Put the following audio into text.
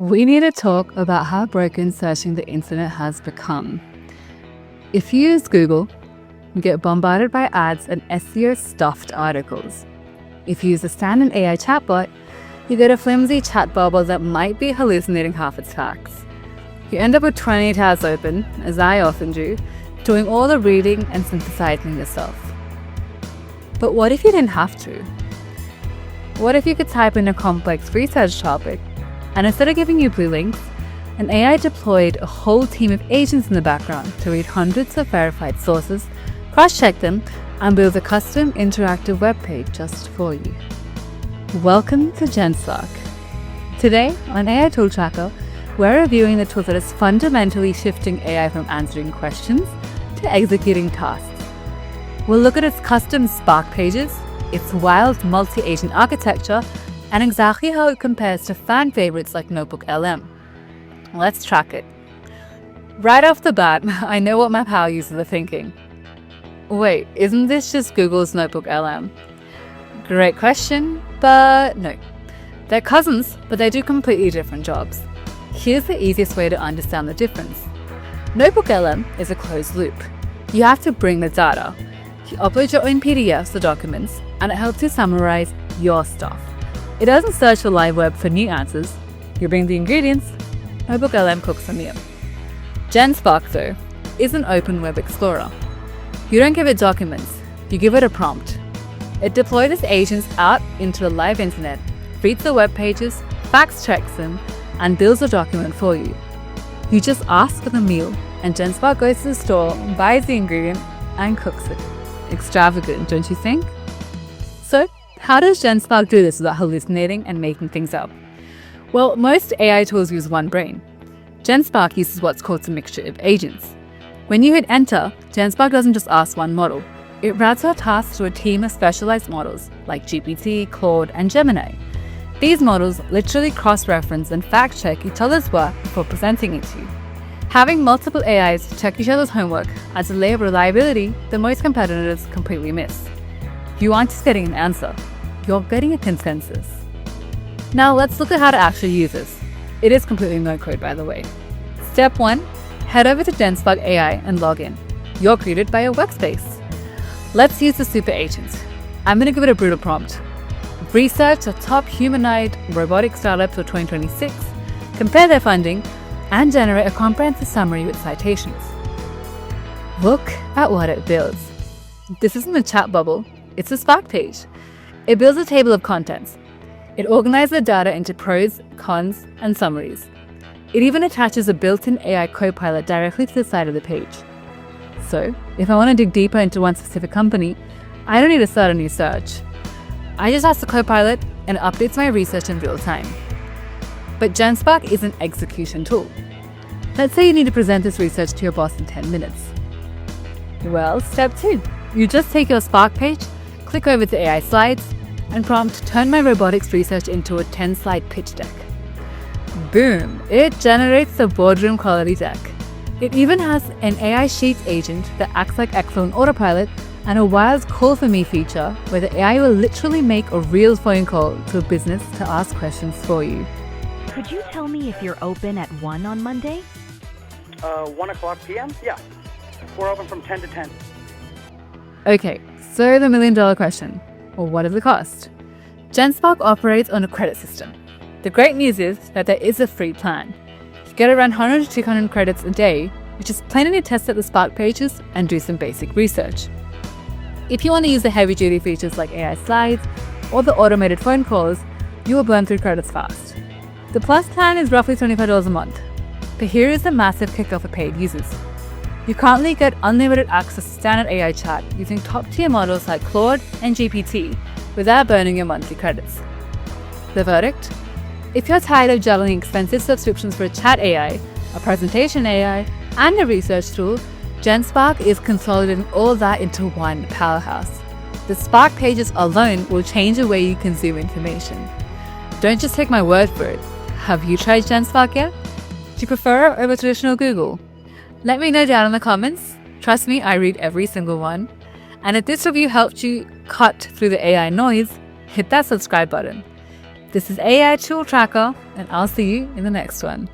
We need to talk about how broken searching the internet has become. If you use Google, you get bombarded by ads and SEO-stuffed articles. If you use a standard AI chatbot, you get a flimsy chat bubble that might be hallucinating half its facts. You end up with 20 tabs open, as I often do, doing all the reading and synthesizing yourself. But what if you didn't have to? What if you could type in a complex research topic, and instead of giving you blue links, an AI deployed a whole team of agents in the background to read hundreds of verified sources, cross-check them, and build a custom interactive web page just for you? Welcome to Genspark. Today on AI Tool Tracker, we're reviewing the tool that is fundamentally shifting AI from answering questions to executing tasks. We'll look at its custom Sparkpages, its wild multi-agent architecture, and exactly how it compares to fan favorites like NotebookLM. Let's track it. Right off the bat, I know what my power users are thinking. Wait, isn't this just Google's NotebookLM? Great question, but no. They're cousins, but they do completely different jobs. Here's the easiest way to understand the difference. NotebookLM is a closed loop. You have to bring the data. You upload your own PDFs or documents, and it helps you summarize your stuff. It doesn't search the live web for new answers. You bring the ingredients, NotebookLM cooks a meal. Genspark, though, is an open web explorer. You don't give it documents, you give it a prompt. It deploys its agents out into the live internet, reads the web pages, fact checks them, and builds a document for you. You just ask for the meal, and Genspark goes to the store, buys the ingredient, and cooks it. Extravagant, don't you think? So, how does Genspark do this without hallucinating and making things up? Well, most AI tools use one brain. Genspark uses what's called a mixture of agents. When you hit enter, Genspark doesn't just ask one model. It routes your tasks to a team of specialized models like GPT, Claude, and Gemini. These models literally cross-reference and fact-check each other's work before presenting it to you. Having multiple AIs check each other's homework adds a layer of reliability that most competitors completely miss. You aren't just getting an answer, you're getting a consensus. Now let's look at how to actually use this. It is completely no-code, by the way. Step 1, head over to Genspark AI and log in. You're greeted by a workspace. Let's use the super agent. I'm going to give it a brutal prompt. Research the top humanoid robotic startups for 2026, compare their funding, and generate a comprehensive summary with citations. Look at what it builds. This isn't a chat bubble, it's a Spark page. It builds a table of contents. It organizes the data into pros, cons, and summaries. It even attaches a built-in AI copilot directly to the side of the page. So, if I want to dig deeper into one specific company, I don't need to start a new search. I just ask the copilot and it updates my research in real time. But Genspark is an execution tool. Let's say you need to present this research to your boss in 10 minutes. Well, step 2. You just take your Spark page, click over to AI slides, and prompt turn my robotics research into a 10-slide pitch deck. Boom! It generates a boardroom quality deck. It even has an AI Sheets agent that acts like excellent autopilot and a wild call for me feature where the AI will literally make a real phone call to a business to ask questions for you. Could you tell me if you're open at 1 on Monday? 1 o'clock p.m.? Yeah. We're open from 10 to 10. Okay, so the million-dollar question. Well, what does it cost? Genspark operates on a credit system. The great news is that there is a free plan. You get around 100 to 200 credits a day, which is plenty to test out the Spark pages and do some basic research. If you want to use the heavy-duty features like AI slides or the automated phone calls, you will burn through credits fast. The Plus plan is roughly $25 a month. But here is the massive kickoff for paid users. You currently get unlimited access to standard AI chat using top-tier models like Claude and GPT without burning your monthly credits. The verdict? If you're tired of juggling expensive subscriptions for a chat AI, a presentation AI, and a research tool, Genspark is consolidating all that into one powerhouse. The Spark pages alone will change the way you consume information. Don't just take my word for it. Have you tried Genspark yet? Do you prefer it over traditional Google? Let me know down in the comments. Trust me, I read every single one. And if this review helped you cut through the AI noise, hit that subscribe button. This is AI Tool Tracker, and I'll see you in the next one.